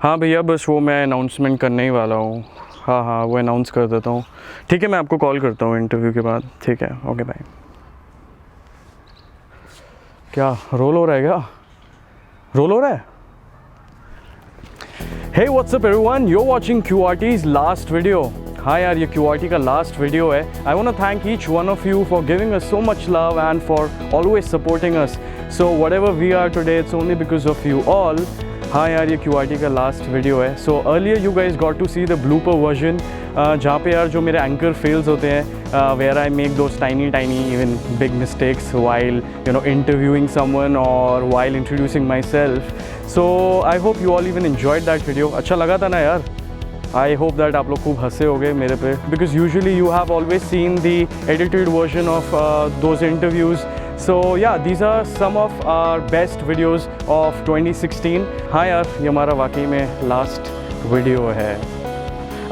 हाँ भैया, बस वो मैं अनाउंसमेंट करने ही वाला हूँ। हाँ हाँ, वो अनाउंस कर देता हूँ। ठीक है, मैं आपको कॉल करता हूँ इंटरव्यू के बाद। ठीक है, ओके बाय। क्या रोल हो रहा है? क्या रोल हो रहा है? Hey, what's up everyone? You're watching QRT's last video. हाँ यार, ये QRT का लास्ट वीडियो है. I want to thank each one of you for giving us so much love and for always supporting us. So whatever we are today, it's only because of you all. हाँ यार, ये QRT का last video है. So earlier you guys got to see the blooper version, जहाँ पे यार जो मेरे एंकर फेल्स होते हैं, where I make those tiny even big mistakes while interviewing someone or while introducing myself. So I hope you all even enjoyed that video. अच्छा लगा था ना यार? I hope that आप लोग खूब हंसे होगे मेरे पे, because usually you have always seen the edited version of those interviews. So yeah, these are some of our best videos of 2016. हाँ यार, ये हमारा वाकई में लास्ट वीडियो है.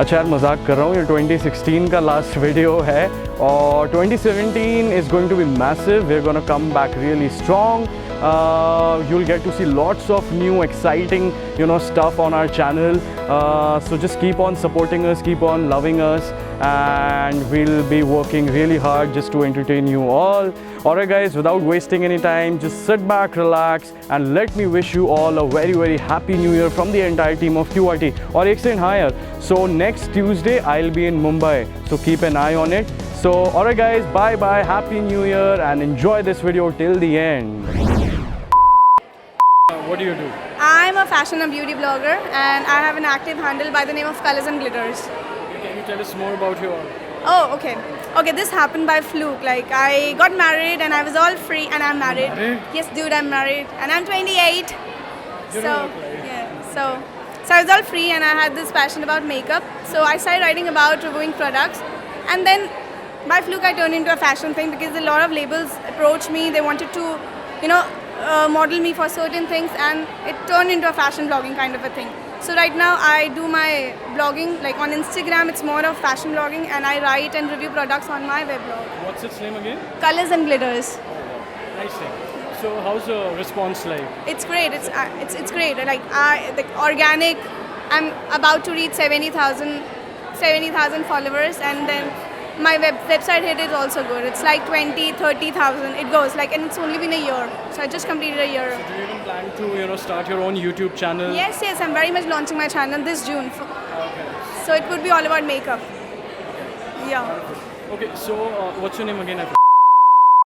अच्छा यार, मजाक कर रहा हूँ, ये 2016 का लास्ट वीडियो है और 2017 is going to be massive. We're gonna come back really strong. You'll get to see lots of new exciting stuff on our channel. So just keep on supporting us, keep on loving us, and we'll be working really hard just to entertain you all. Alright guys, without wasting any time, just sit back, relax, and let me wish you all a very happy new year from the entire team of QRT. और एक second, हाँ यार, so next Tuesday I'll be in Mumbai, so keep an eye on it. So alright guys, bye, happy new year, and enjoy this video till the end. What do you do? I'm a fashion and beauty blogger, and I have an active handle by the name of Colors and Glitters. Can you tell us more about your... Oh, okay. Okay, this happened by fluke. Like, I got married and I was all free, and I'm married. Married? Yes, dude, I'm married, and I'm 28. You So, look like... yeah, so I was all free, and I had this passion about makeup. So I started writing about reviewing products, and then by fluke I turned into a fashion thing because a lot of labels approached me. They wanted to, model me for certain things, and it turned into a fashion blogging kind of a thing. So right now I do my blogging, like on Instagram it's more of fashion blogging, and I write and review products on my weblog. What's its name again? Colors and Glitters. Nice thing. So how's the response like? It's great. It's great. Like organic. I'm about to reach 70,000 followers, and then my website hit is also good. It's like 20,000-30,000. It goes like, and it's only been a year. So I just completed a year. So do you even plan to start your own YouTube channel? Yes. I'm very much launching my channel this June. Okay. So it would be all about makeup. Yeah. Okay. So what's your name again?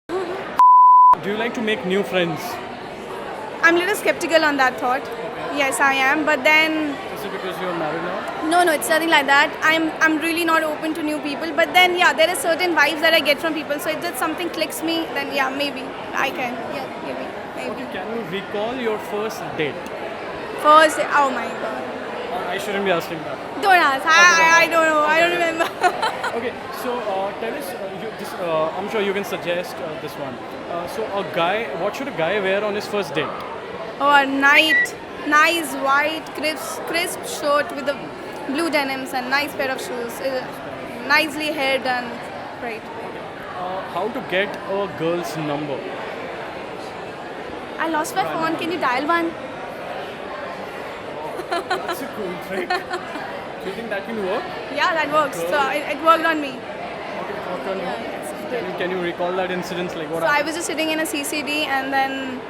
Do you like to make new friends? I'm a little skeptical on that thought. Okay. Yes, I am. But then, Is it because you're married now? no, it's nothing like that. I'm really not open to new people. But then, yeah, there are certain vibes that I get from people. So if just something clicks me, then yeah, maybe I can. Yeah, maybe. Okay. Can you recall your first date? First, oh my god. I shouldn't be asking that. Don't ask. I don't know. I don't remember. Okay, so tell us, I'm sure you can suggest this one. So what should a guy wear on his first date? Oh, a nice white crisp shirt with the blue denims and nice pair of shoes. Nicely hair done. Right. How to get a girl's number? I lost my phone. Can you dial one? That's a cool trick. Do you think that can work? Yeah, that works. So it worked on me. Okay, it worked on you. Yes. Can you recall that incident? Like what So I happened? was just sitting in a CCD, and then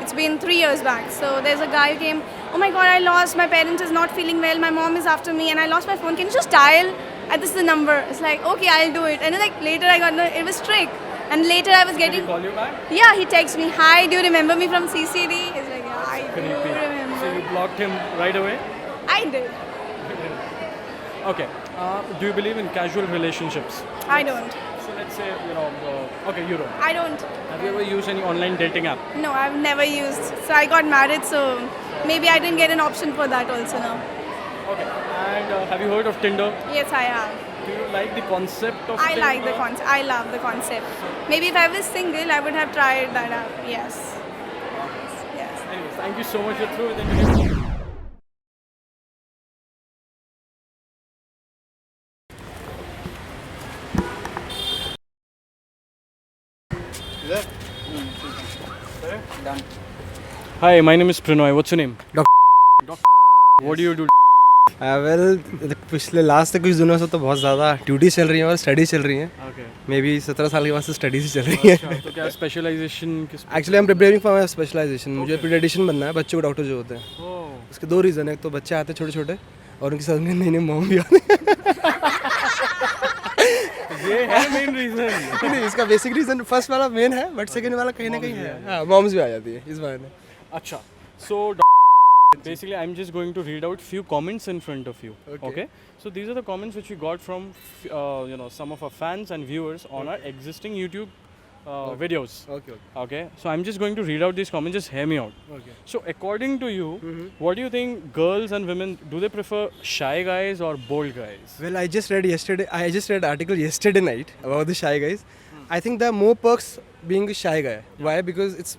it's been 3 years back. So there's a guy who came, oh my god, I lost, my parents is not feeling well, my mom is after me, and I lost my phone. Can you just dial? And this is the number. It's like, okay, I'll do it. And then like later I got, no, it was trick. And later I was Did he getting, call you back? yeah, he texts me, hi, do you remember me from CCD? It's like, yeah, I do Creepy. remember. So you blocked him right away? I did. Okay. Do you believe in casual relationships? I don't. So let's say, okay, you don't. I don't. Have you ever used any online dating app? No, I've never used. So I got married, so maybe I didn't get an option for that also now. Okay. And have you heard of Tinder? Yes, I have. Do you like the concept of I Tinder? like the concept. I love the concept. Maybe if I was single, I would have tried that out. Yes. Yes. Anyways, thank you so much for through with the interview. Done. Hi, my name is Pranoy. What's your name? Doctor. What do you do? Well पिछले last तक कुछ दिनों से तो बहुत ज़्यादा duty चल रही है और स्टडी चल रही है. Okay. मे बी 17 साल के बाद से स्टडीज ही चल रही है. अच्छा, तो क्या स्पेशलाइजेशन किस? Actually I am preparing for my specialization. मुझे पीडियाट्रिशियन बनना है, बच्चों के डॉक्टर जो होते हैं. Oh. उसके 2 रीज़न है. एक तो बच्चे आते हैं छोटे छोटे और उनके साथ में नई नई मॉम भी आते हैं. ये है मेन रीजन. नहीं, इसका बेसिक रीज़न फर्स्ट वाला मेन है, बट सेकंड वाला कहीं ना कहीं है. हाँ, मॉम्स भी आ जाती है इस बारे में. Acha. So basically, I'm just going to read out few comments in front of you. Okay. So these are the comments which we got from some of our fans and viewers on our existing YouTube videos. Okay. Okay. So I'm just going to read out these comments. Just hear me out. Okay. So according to you, what do you think girls and women do they prefer shy guys or bold guys? Well, I just read article yesterday night about the shy guys. I think there are more perks being a shy guy. Why? Because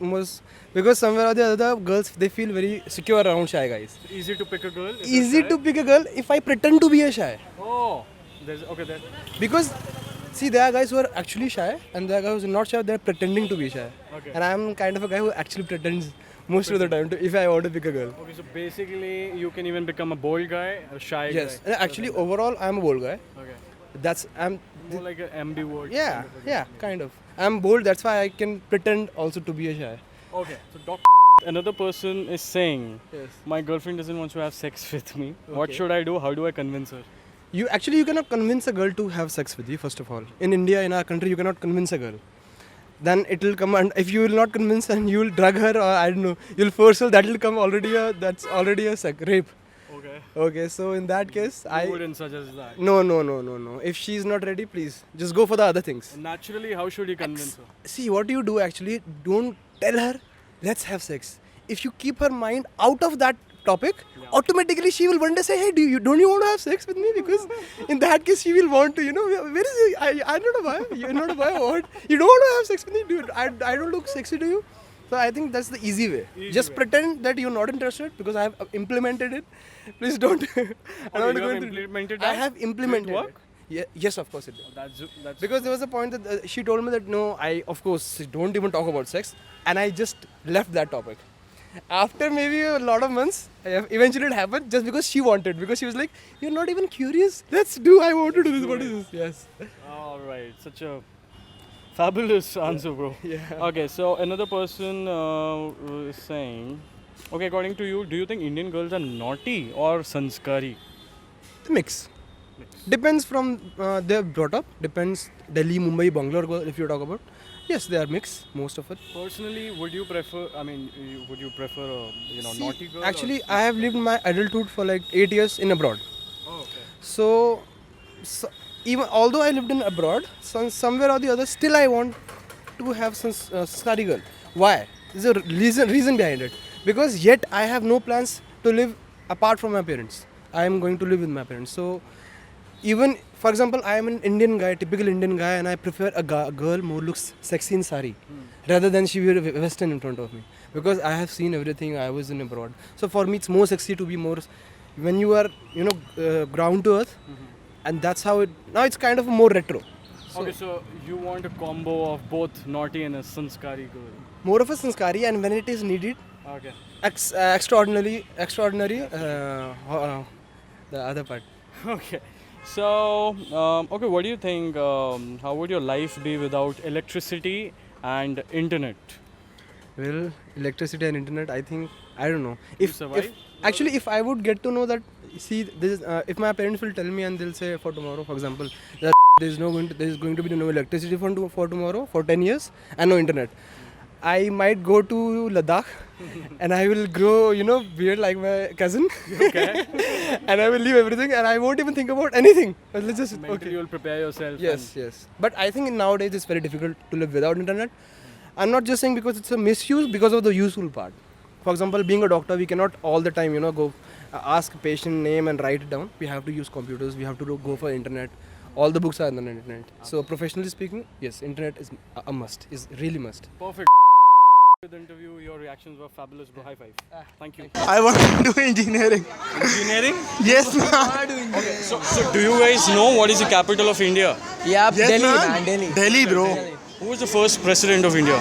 somewhere or the other girls they feel very secure around shy guys. Easy to pick a girl. Easy to pick a girl if I pretend to be a shy. Oh, there's okay there. Because see, there are guys who are actually shy and there are guys who are not shy. They're pretending to be shy. Okay. And I'm kind of a guy who actually pretends most of the time if I want to pick a girl. Okay, so basically you can even become a bold guy, a shy Yes. guy. And actually, overall, I'm a bold guy. Okay. I'm More like an ambivert. yeah, kind of. I'm bold. That's why I can pretend also to be a shy. Okay, so another person is saying, Yes. my girlfriend doesn't want to have sex with me. What Okay. should I do? How do I convince her? You cannot convince a girl to have sex with you. First of all, in India, in our country, you cannot convince a girl. Then it will come, and if you will not convince and you will drug her, or I don't know, you'll force her. That will come that's already a rape. Okay. Okay, so in that case, I wouldn't suggest that. No. If she's not ready, please just go for the other things. Naturally, how should you convince her? See, what you do actually, don't tell her, let's have sex. If you keep her mind out of that topic, automatically she will one day say, hey, don't you want to have sex with me? Because in that case, she will want to, where is he? I'm not a boy. You're not a boy. What? You don't want to have sex with me? Dude, I don't look sexy to you. So I think that's the easy way. Just pretend that you're not interested because I have implemented it. Please don't. I don't you go have into- implemented I that? have implemented Did it work? it. Yeah, yes, of course it did. That's Because there was a point that she told me that no, I of course don't even talk about sex, and I just left that topic. After maybe a lot of months, eventually it happened just because she wanted. Because she was like, "You're not even curious. Let's do. I want to do this. What is this?" Yes. all right. Such a fabulous answer, bro. Yeah. Okay, so another person is saying, okay, according to you, do you think Indian girls are naughty or sanskari? The mix. Depends from they're brought up. Depends Delhi, Mumbai, Bangalore. If you talk about, yes, they are mixed. Most of it. Personally, would you prefer? I mean, would you prefer a See, naughty girl? actually, I have lived my adulthood for like 8 years in abroad. Oh, okay. So even although I lived in abroad, somewhere or the other, still I want to have some study girl. Why? There's a reason behind it. Because yet I have no plans to live apart from my parents. I am going to live with my parents. So even, for example, I am an Indian guy, typical Indian guy, and I prefer a girl more looks sexy in sari rather than she wear western in front of me. Because I have seen everything. I was in abroad. So for me, it's more sexy to be more when you are, ground to earth. And that's how now it's kind of more retro. Okay, so you want a combo of both naughty and a sanskari girl. More of a sanskari, and when it is needed, Okay. extraordinary, the other part. Okay. So, okay, what do you think? How would your life be without electricity and internet? Well, electricity and internet, I think, I don't know. Survive? If I would get to know that, see, this is, if my parents will tell me and they'll say for tomorrow, for example, that there is going to be no electricity for tomorrow for 10 years and no internet. I might go to Ladakh and I will grow, beard like my cousin. Okay. And I will leave everything and I won't even think about anything. But let's just, Mentally, you'll prepare yourself. Yes. But I think nowadays it's very difficult to live without internet. I'm not just saying because it's a misuse, because of the useful part. For example, being a doctor, we cannot all the time, go ask patient name and write it down. We have to use computers. We have to go for internet. All the books are on the internet. So professionally speaking, yes, internet is a must. Is really must. Perfect. With the interview, your reactions were fabulous, bro. High five. Thank you. I want to do engineering. Engineering? Yes, man. So do you guys know what is the capital of India? Yeah, Yes, Delhi, man. man, Delhi. Delhi, bro. Who was the first president of India?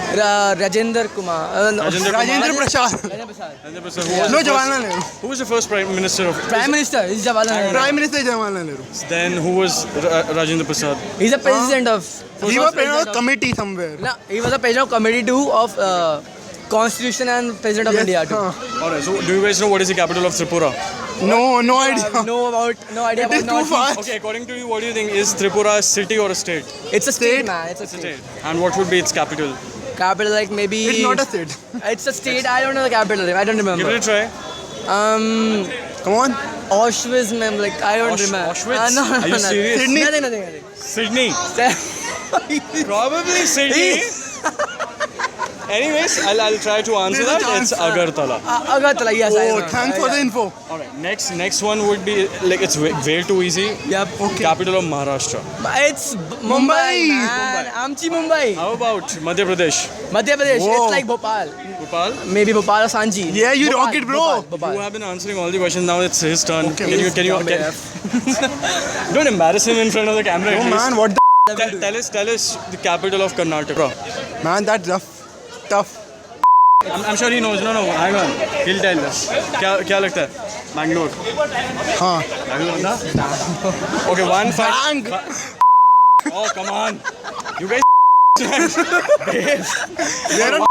Rajendra Kumar. Rajendra Prasad. Rajendra Prasad. Rajendra Prasad. Who was No, the first- Jawaharlal Nehru. Who was the first prime minister of? Prime Minister is Jawaharlal Nehru. Prime Minister Jawaharlal Nehru. Then who was Rajendra Prasad? He's the president of. He was president of committee somewhere. No, he was the president of committee too of Constitution and president of India too. Alright. So do you guys know what is the capital of Tripura? No I have idea. no idea It is about too far. Okay. According to you, what do you think? Is Tripura a city or a state? It's a state, State. man. It's a It's a state. state. And what would be its capital? Capital like maybe. It's not a state. It's a state. I don't know the capital. I don't remember. Give it a try. Come on. Auschwitz, ma'am. Like I don't remember. Auschwitz? No, Are you serious? Sydney? Nothing. Sydney. Probably Sydney. Anyways, I'll try to answer There's a that. chance. It's Agartala. Agartala, yes. I Oh, know. thanks for the info. Alright. Next one would be like it's way too easy. Yep. Okay. Capital of Maharashtra. It's Mumbai, man. Amchi Mumbai. How about Madhya Pradesh? Madhya Pradesh. Whoa. It's like Bhopal. Bhopal? Maybe Bhopal or Sanji. Yeah, you rock it, bro. Bhopal. You have been answering all the questions. Now it's his turn. Okay. Can you don't embarrass him in front of the camera. Oh at least. man, what the Tell us the capital of Karnataka. man? That's rough, tough. I'm sure he knows. No, hang on. He'll tell us. क्या लगता है? Bangalore. हाँ. Bangalore ना? Okay, one fact. Bang. Oh, come on. You guys. There are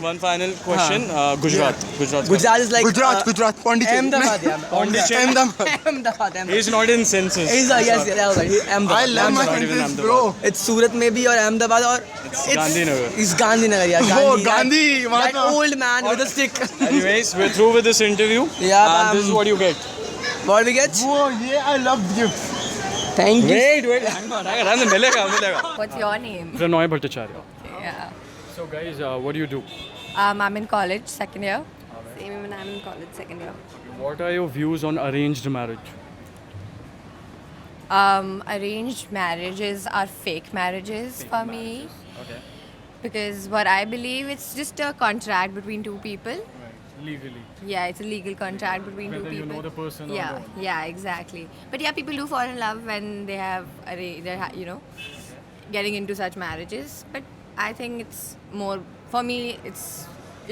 One final question. Gujarat. Gujarat is like Gujarat, Pondicherry. Ahmedabad. Yeah. Pondicherry. Ahmedabad. He's not in census. He's yes, Ahmedabad. I love my not even senses, Ahmedabad. bro. It's Surat maybe or Ahmedabad or Gandhinagar. It's Gandhinagar, yeah. Oh, that- Gandhi, That Mahatma. old man with a stick. Anyways, we're through with this interview. Yeah, And this is what you get. What we get? Oh yeah, I love gifts. Thank you. Wait. Hang on. मिलेगा. What's your name? Pranoy Bhattacharya. Yeah. So guys, what do you do? I'm in college, second year. Same even I'm in college, second year. What are your views on arranged marriage? Arranged marriages are fake marriages for me. Okay. Because what I believe, it's just a contract between two people. Legally. Yeah, it's a legal contract between two Whether you people. know the person or yeah, not. yeah, exactly. But yeah, people do fall in love when they have, getting into such marriages. But I think it's more, for me, it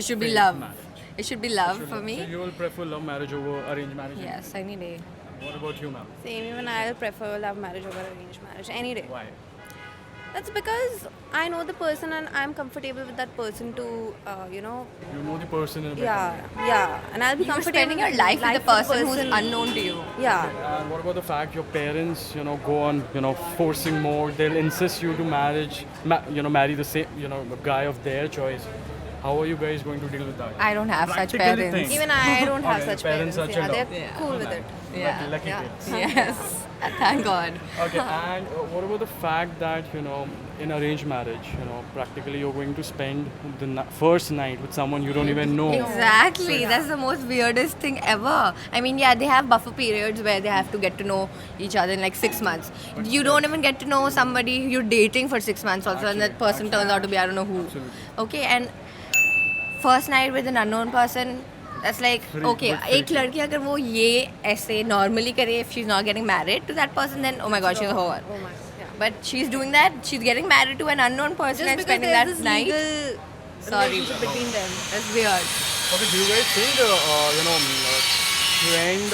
should be Fake love. marriage. It should be love for So me. you will prefer love marriage over arranged marriage? Yes, any day. What about you, ma'am? Same, even I'll prefer love marriage over arranged marriage any day. Why? That's because I know the person and I'm comfortable with that person to, You know the person in a better way. yeah, and I'll be You're comfortable spending your life with a person who's person. unknown to you. Yeah, And what about the fact your parents, go on, forcing more? They'll insist you to marry the same, the guy of their choice. How are you guys going to deal with that? I don't have such Practical parents. thing. even I don't have Okay, such parents parents. are Yeah, chill out. they're cool with it. Yeah. Lucky Yeah. kids. Yes. Thank God. Okay, and what about the fact that, in arranged marriage, practically you're going to spend the first night with someone you don't even know. Exactly. That's the most weirdest thing ever. I mean, yeah, they have buffer periods where they have to get to know each other in like 6 months. You don't even get to know somebody you're dating for 6 months also, and that person turns out to be I don't know who. Okay, and first night with an unknown person, that's like okay. एक लड़की अगर वो ये ऐसे normally करे, if she's not getting married to that person, then oh my god, she's a whore. Oh my, yeah. But she's doing that. She's getting married to an unknown person Just and because spending there's that this night. legal Sorry, relationship between them. that's weird. Okay, do you guys think trend?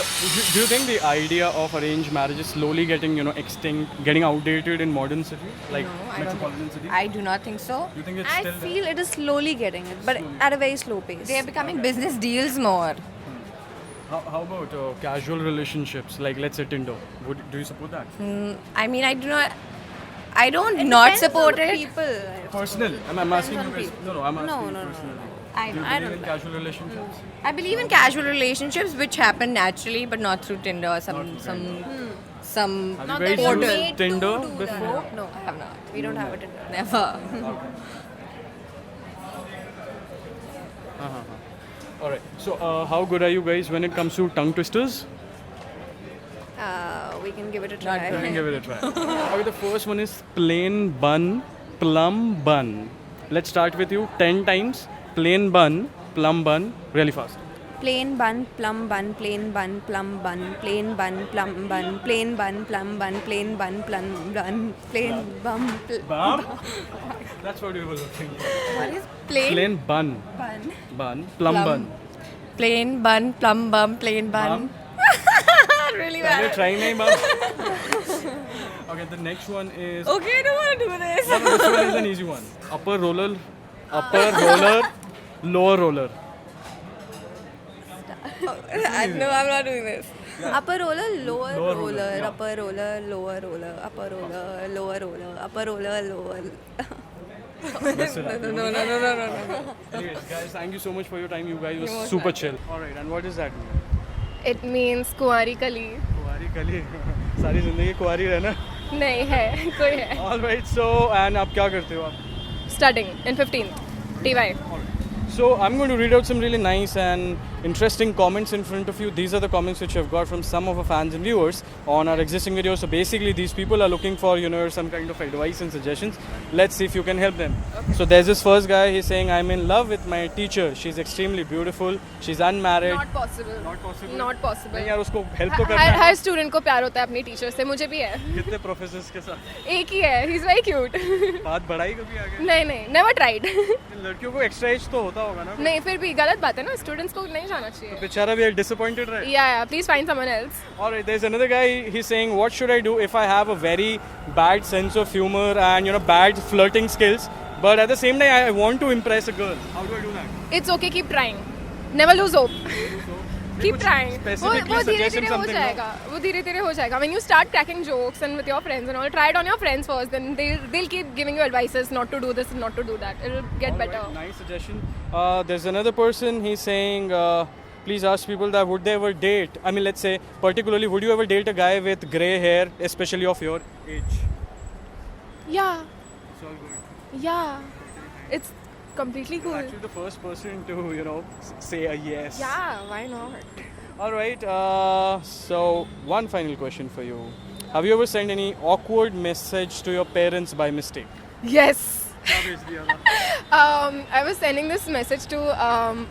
Do you think the idea of arranged marriage is slowly getting extinct, getting outdated in modern cities like No, I don't metropolitan cities? I do not think so. Do you think it's I still there? feel it is slowly getting it, but at a very slow pace. They are becoming business deals more. How about casual relationships like let's say Tinder? Do you support that? I mean, I do not. I don't It not depends on support the it. People. Personal. I'm asking you on guys. people. No, I'm asking No, you no, no. personally. I, Do you I believe don't. in casual relationships? I believe in casual relationships which happen naturally, but not through Tinder or some. Have Not you that guys you're used made to Tinder do that. before? No, I have not. We don't have it in Never. All right. So, how good are you guys when it comes to tongue twisters? We can give it a try. Let me give it a try. Okay, the first one is plain bun, plum bun. Let's start with you 10 times. Plain bun, plum bun, really fast. Plain bun, plum bun, plain bun, plum bun, plain bun, plum bun, plain bun, plum bun, plain bun, plum bun, plain bum. Bum? That's what we were looking for. What is plain? Plain bun. Bun. Bun. Plum bun. Plain bun, plum bum, plain bun. Really Are you bad. trying nahi, bum? Okay, the next one is... Okay, I don't want to do this. No, this one is an easy one. Upper roller, lower roller. No, I'm not doing this. Upper roller, lower Lower roller, roller, yeah. upper roller, lower roller, upper roller, lower roller, upper roller, lower. Mess it up. No. Anyways, guys, thank you so much for your time. You guys were super chill. Alright, and what does that mean? It means कुंवारी कली. कुंवारी कली. सारी जिंदगी कुंवारी रहना. नहीं है, कोई है. Alright, so, and आप क्या करते हो आप? Studying in 15th. TY. So I'm going to read out some really nice and interesting comments in front of you. These are the comments which I've got from some of our fans and viewers on our existing videos. So basically these people are looking for, some kind of advice and suggestions. Let's see if you can help them. Okay. So there's this first guy, he's saying, I'm in love with my teacher. She's extremely beautiful. She's unmarried. Not possible. Not possible? Not possible. नहीं यार उसको help तो करना हर है. हर student को प्यार होता है अपनी टीचर से. मुझे भी है. कितने प्रोफेसर्स के साथ एक ही है. He's very cute. बात बढ़ाई कभी आगे? नहीं. Never tried. लड़कियों को एक्स्ट्रा एज तो होता होगा ना? नहीं फिर भी गलत बात है ना. स्टूडेंट्स को नहीं जाना चाहिए. बेचारा भी disappointed रहे. Yeah. Please find someone else. Alright, there's another guy, he's saying, what should I do if I have a very bad sense of humor and, bad flirting skills, but at the same time I want to impress a girl. How do I do that? It's okay. Keep trying. Never lose hope. Keep trying. Specifically वो suggest धीरे-धीरे हो something, no? जाएगा. वो धीरे-धीरे हो जाएगा. When you start cracking jokes and with your friends and all, try it on your friends first. Then they'll keep giving you advices not to do this and not to do that. It'll get Alright, better. nice suggestion. There's another person, he's saying, please ask people that would they ever date, I mean let's say particularly, would you ever date a guy with grey hair, especially of your age? Yeah. It's all good. Yeah. It's completely cool. Actually the first person to, say a yes. Yeah. Why not? Alright, so one final question for you. Have you ever sent any awkward message to your parents by mistake? Yes. I was sending this message to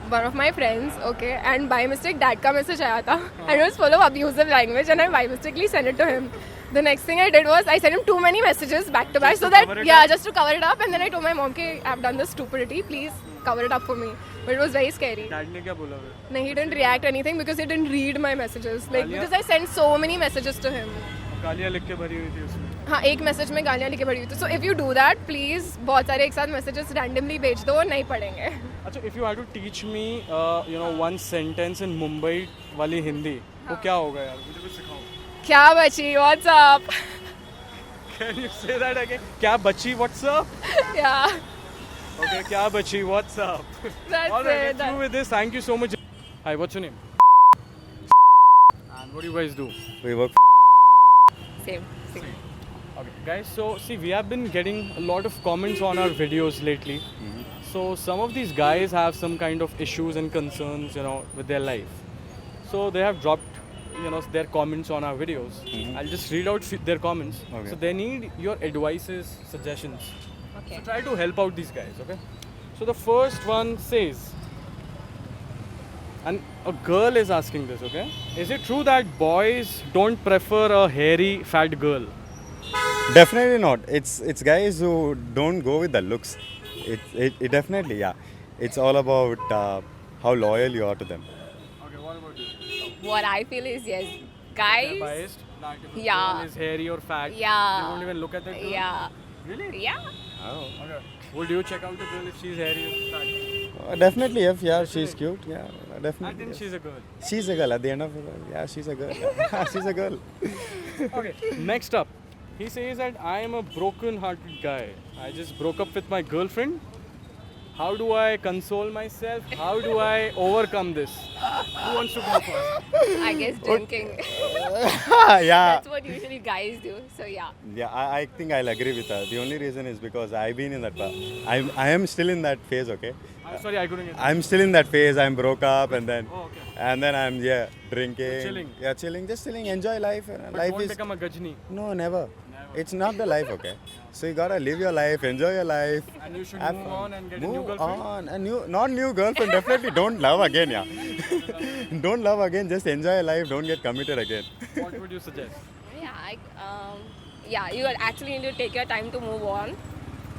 one of my friends, okay, and by mistake dad ka message aaya tha, and it was full of abusive language, and I by mistakenly sent it to him. The next thing I did was I sent him too many messages back to back, so that just to cover it up, and then I told my mom कि I've done this stupidity, please cover it up for me. But it was very scary. Dad ने क्या बोला फिर? No, he didn't react anything because he didn't read my messages, like because I sent so many messages to him. गालियाँ लिख के भरी हुई थी उसमें. हाँ एक मैसेज में गालियाँ लिखे पड़ी हुई थी. So if you do that, please बहुत सारे एक साथ messages randomly भेज दो, नहीं पढ़ेंगे. अच्छा, if you had to teach me, one sentence in Mumbai वाली हिंदी, वो क्या होगा यार? मुझे कुछ सिखाओ. क्या बची? What's up? Can you say that again? क्या बची? What's up? Yeah. Okay, क्या बची? What's up? That's Alright, it. let's through with this. Thank you so much. Hi, what's your name? And what do you guys do? We work. Same. Okay, guys, so see, we have been getting a lot of comments on our videos lately. So some of these guys have some kind of issues and concerns, with their life. So they have dropped, their comments on our videos. I'll just read out their comments. Okay. So they need your advices, suggestions. Okay. So try to help out these guys, okay? So the first one says, and a girl is asking this, okay? Is it true that boys don't prefer a hairy, fat girl? Definitely not. It's guys who don't go with the looks. It definitely, yeah. It's all about how loyal you are to them. Okay, what about you? What I feel is yes, They're guys. biased? That if a Yeah. girl is hairy or fat, Yeah. they won't even look at that girl? Yeah. Really? Yeah. Oh. Okay. Would you check out the girl if she's hairy or fat? Definitely, if yeah, she's cute. Yeah, I definitely. think yes. she's a girl. She's a girl. At the end of it, yeah, she's a girl. She's a girl. Okay, next up. He says that I am a broken-hearted guy. I just broke up with my girlfriend. How do I console myself? How do I overcome this? Who wants to go first? I guess drinking. Yeah. That's what usually guys do. So yeah. Yeah, I think I'll agree with her. The only reason is because I've been in that. I am still in that phase. Okay. I'm sorry, I couldn't get that. I'm still in that phase. I'm broke up and then. Oh, okay. And then I'm drinking. Chilling. Yeah, chilling. Just chilling. Enjoy life. But Life won't is. become a gajni. No, never. Never. It's not the life, okay? So you gotta live your life, enjoy your life. And you should have move fun. on and get a new Move girlfriend? on. Not new girlfriend, definitely don't love again, yeah. Don't love again, just enjoy your life, don't get committed again. What would you suggest? Yeah, you actually need to take your time to move on,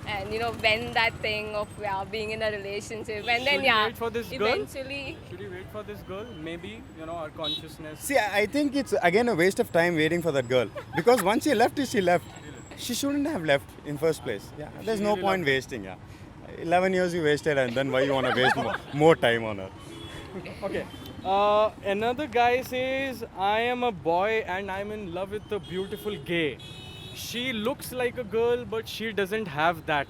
and when that thing of being in a relationship, and then Should we wait for this girl? eventually. Should we wait for this girl? Maybe, our consciousness. See, I think it's again a waste of time waiting for that girl. Because once she left, she left. She shouldn't have left in first place. Yeah, there's no point wasting, yeah. 11 years you wasted, and then why you want to waste more time on her? Okay. Another guy says, I am a boy and I'm in love with a beautiful gay. She looks like a girl, but she doesn't have that.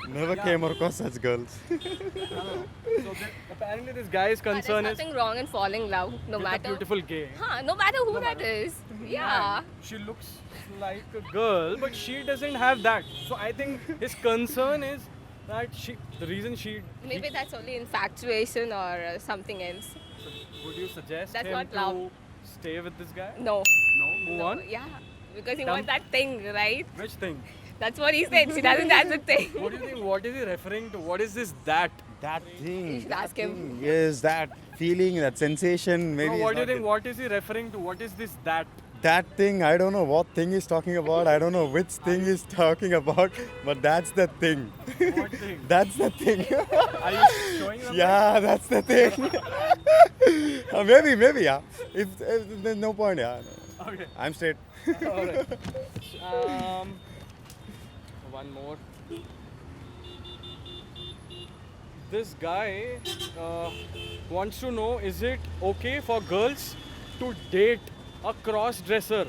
Never came across such girls. So apparently this guy's There's concern is nothing wrong in falling in love, no with a matter. beautiful gay. No matter who that is. Yeah. She looks like a girl, but she doesn't have that. So I think his concern is that the reason Maybe that's only infatuation or something else. So would you suggest That's him not to love. stay with this guy? No. No? Move on? Yeah. Because he Dumb. wants that thing, right? Which thing? That's what he said. She doesn't have the thing. What do you think? What is he referring to? What is this that? That thing. You should ask him. Yes, that feeling, that sensation. Maybe. No, it's what do you not think? What is he referring to? What is this that? That thing, I don't know what thing he's talking about. I don't know which thing he's talking about, but that's the thing. What thing? That's the thing. Are you showing them? Yeah, that's the thing. Maybe, yeah. If there's no point, yeah. Okay. I'm straight. Alright. One more. This guy wants to know, is it okay for girls to date a cross-dresser?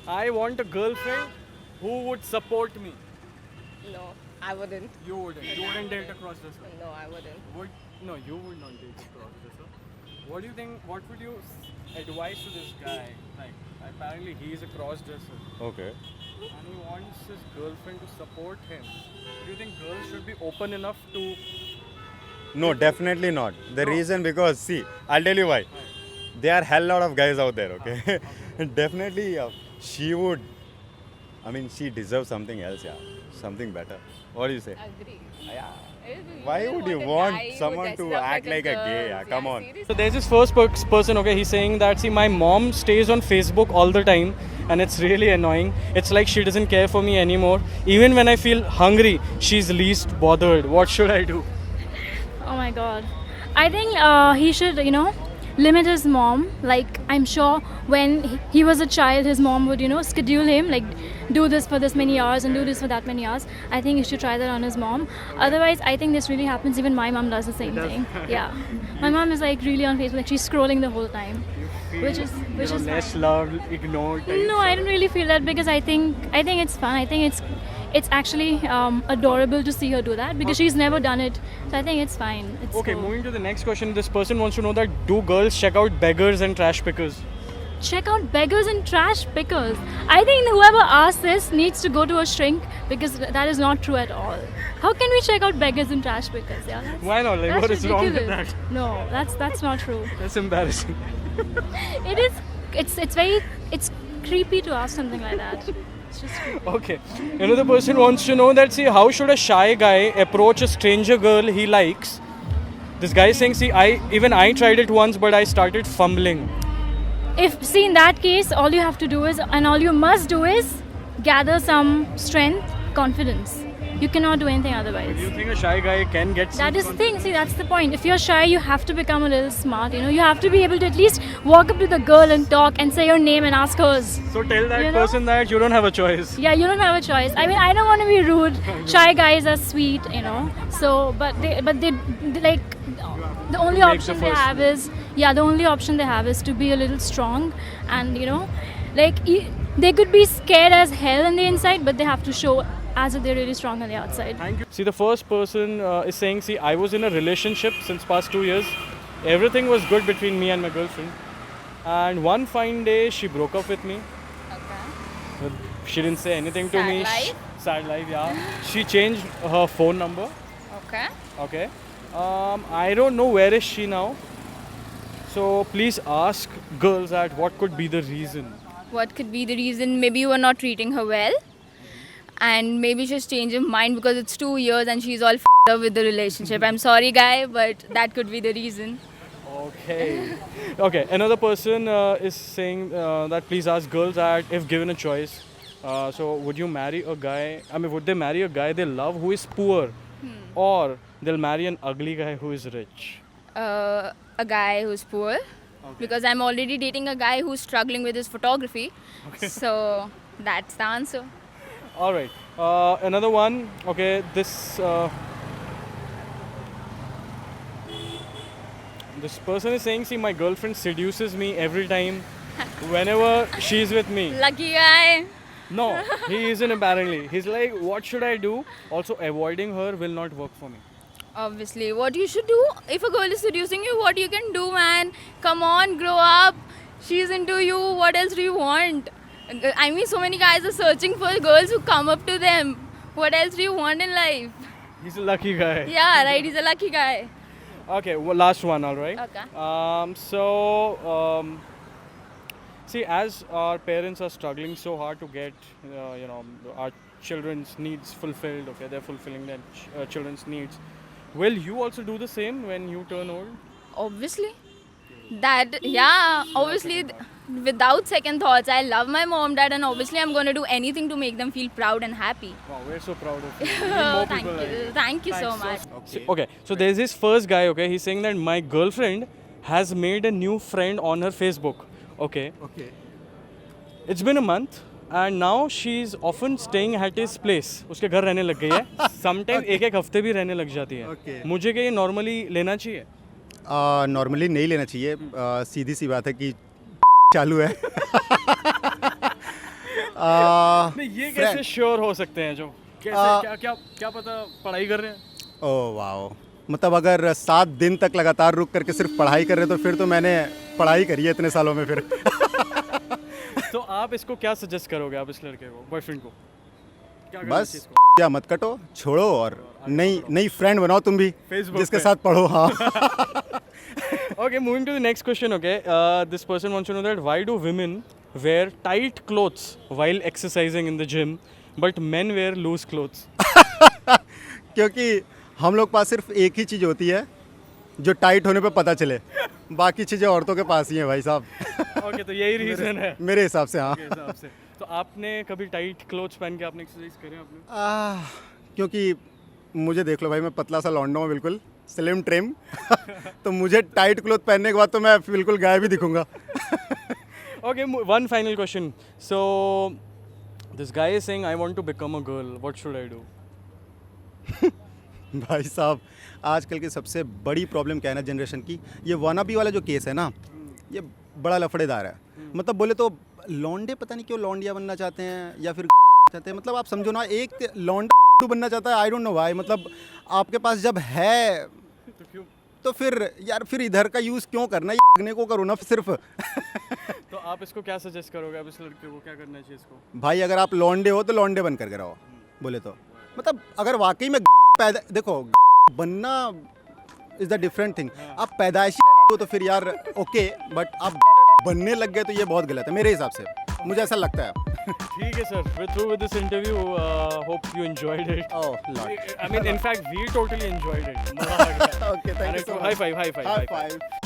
I want a girlfriend who would support me. No, I wouldn't. You wouldn't. You wouldn't date a cross-dresser. No, I wouldn't. No, you would not date a cross-dresser. What do you think? What would you advise to this guy? Like, apparently he is a cross-dresser Okay. and he wants his girlfriend to support him. Do you think girls should be open enough to? No, definitely not. The reason because, see, I'll tell you why. There are hell lot of guys out there, okay? Definitely, she would. I mean, she deserves something else, yeah. Something better. What do you say? Agree. Yeah. Why would you want someone to act like a gay? Yeah, come on. So there's this first person, okay, he's saying that, see, my mom stays on Facebook all the time and it's really annoying. It's like she doesn't care for me anymore. Even when I feel hungry, she's least bothered. What should I do? Oh my god. I think he should, limit his mom. Like, I'm sure when he was a child, his mom would, schedule him, like, do this for this many hours and do this for that many hours. I think he should try that on his mom. Otherwise, I think this really happens. Even my mom does the same thing. Yeah. My mom is like really on Facebook, like she's scrolling the whole time. Which is less fine. loved, ignored. type. No, I don't really feel that because I think it's fun. I think it's actually adorable to see her do that because she's never done it. So I think it's fine. It's Okay, cool. moving to the next question. This person wants to know that do girls check out beggars and trash pickers? Check out beggars and trash pickers. I think whoever asked this needs to go to a shrink because that is not true at all. How can we check out beggars and trash pickers? Yeah, Why not? Like, that's what is wrong with ridiculous. that? No, that's not true. That's embarrassing. It is. It's creepy to ask something like that. It's just creepy. Okay. Another person wants to know that, see, how should a shy guy approach a stranger girl he likes? This guy is saying, see, I tried it once, but I started fumbling. In that case, all you have to do is, and all you must do is, gather some strength, confidence. You cannot do anything otherwise. Do you think a shy guy can get That is the thing. See, that's the point. If you're shy, you have to become a little smart. You have to be able to at least walk up to the girl and talk and say your name and ask hers. So tell that You know? person that you don't have a choice. Yeah, you don't have a choice. I mean, I don't want to be rude. Shy guys are sweet, So, but they like the only To make the option they first have is the only option they have is to be a little strong, and they could be scared as hell on the inside, but they have to show as if they're really strong on the outside. Thank you. See, the first person is saying, see, I was in a relationship since past 2 years. Everything was good between me and my girlfriend. And one fine day, she broke up with me. Okay. She didn't say anything to Sad me. life? Sad life, yeah. She changed her phone number. Okay. Okay. I don't know where is she now. So please ask girls at what could be the reason. What could be the reason? Maybe you are not treating her well, and maybe she's changed her mind because it's 2 years and she's all f***ed up with the relationship. I'm sorry, guy, but that could be the reason. Okay. Okay. Another person is saying that please ask girls that if given a choice, so would you marry a guy? I mean, would they marry a guy they love who is poor, or they'll marry an ugly guy who is rich? A guy who's poor, because I'm already dating a guy who's struggling with his photography. So that's the answer. All right. Another one. Okay. This person is saying, see, my girlfriend seduces me every time, whenever she's with me. Lucky guy. No, he isn't apparently. He's like, what should I do? Also, avoiding her will not work for me. Obviously, what you should do if a girl is seducing you, what you can do, man? Come on, grow up. She's into you. What else do you want? I mean, so many guys are searching for girls who come up to them. What else do you want in life? He's a lucky guy. Yeah, right. He's a lucky guy. Okay, well, last one, all right. Okay. See, as our parents are struggling so hard to get, our children's needs fulfilled. Okay, they're fulfilling their children's needs. Will you also do the same when you turn old? Obviously. Obviously, without second thoughts, I love my mom, dad, and obviously I'm going to do anything to make them feel proud and happy. Wow, we're so proud of you. We need more Thank people like you. you. Thank you so much. Okay, so there's this first guy, okay, he's saying that my girlfriend has made a new friend on her Facebook. Okay. Okay. It's been a month and now she's often staying at his place. उसके घर रहने लग गई है. Sometimes एक हफ्ते भी रहने लग जाती है. Okay. मुझे क्या ये normally लेना चाहिए? नॉर्मली नहीं लेना चाहिए, सीधी सी बात है कि चालू है। नहीं, ये कैसे श्योर हो सकते हैं जो कैसे क्या पता पढ़ाई कर रहे हैं? ओह वाओ, मतलब अगर 7 दिन तक लगातार रुक करके सिर्फ पढ़ाई कर रहे तो फिर तो मैंने पढ़ाई करी है इतने सालों में फिर। तो आप इसको क्या सजेस्ट करोगे, आप इस लड़के को, बॉयफ्रेंड को क्या करना बस चाहिए इसको? क्या मत कटो, छोड़ो और नई फ्रेंड बनाओ तुम भी, Facebook जिसके पे। साथ पढ़ो। हाँ। Okay, moving to the next question. Okay, this person wants to know that why do women wear tight clothes while exercising in the gym, but men wear loose clothes? क्योंकि हम लोग पास सिर्फ एक ही चीज़ होती है जो टाइट होने पे पता चले, बाकी चीज़ें औरतों के पास ही हैं भाई साहब। Okay, तो यही रीजन है मेरे हिसाब से। हाँ। के हिसाब से। तो आपने कभी टाइट क्लोथ्स पहन के आपने एक्सरसाइज करे आपने? क्योंकि मुझे देख लो भाई, मैं पतला सा लौंडा हूँ, बिल्कुल स्लिम ट्रिम। तो मुझे टाइट क्लोथ पहनने के बाद तो मैं बिल्कुल गाय भी दिखूंगा। Okay, one final question. So this guy is saying I want to become a girl. What should I do? भाई साहब, आजकल की सबसे बड़ी प्रॉब्लम क्या है ना जनरेशन की, ये वानाबी वाला जो केस है ना, ये बड़ा लफड़ेदार है। मतलब बोले तो लौंडे पता नहीं क्यों लौंडिया बनना चाहते हैं या फिर चाहते हैं, मतलब आप समझो ना, एक लौंडा बनना चाहता है, आई डोंट नो व्हाई। मतलब आपके पास जब है तो फिर यार फिर इधर का यूज़ क्यों करना, ये को करो ना सिर्फ। तो आप इसको क्या सजेस्ट करोगे, आप इस लड़के को क्या करना चाहिए इसको? भाई अगर आप लौंडे हो तो लौंडे बन करके रहो, बोले तो। मतलब अगर वाकई में पैदा, देखो बनना इज़ द डिफरेंट थिंग। आप पैदाइशी हो तो फिर यार ओके, बट आप बनने लग गए तो ये बहुत गलत है मेरे हिसाब से, मुझे ऐसा लगता है। ठीक है sir, we're through with this interview. Hope you enjoyed it. Oh, Lord. I mean, in fact, we totally enjoyed it. मजा आ गया. Okay, thank you so much. High five. High five.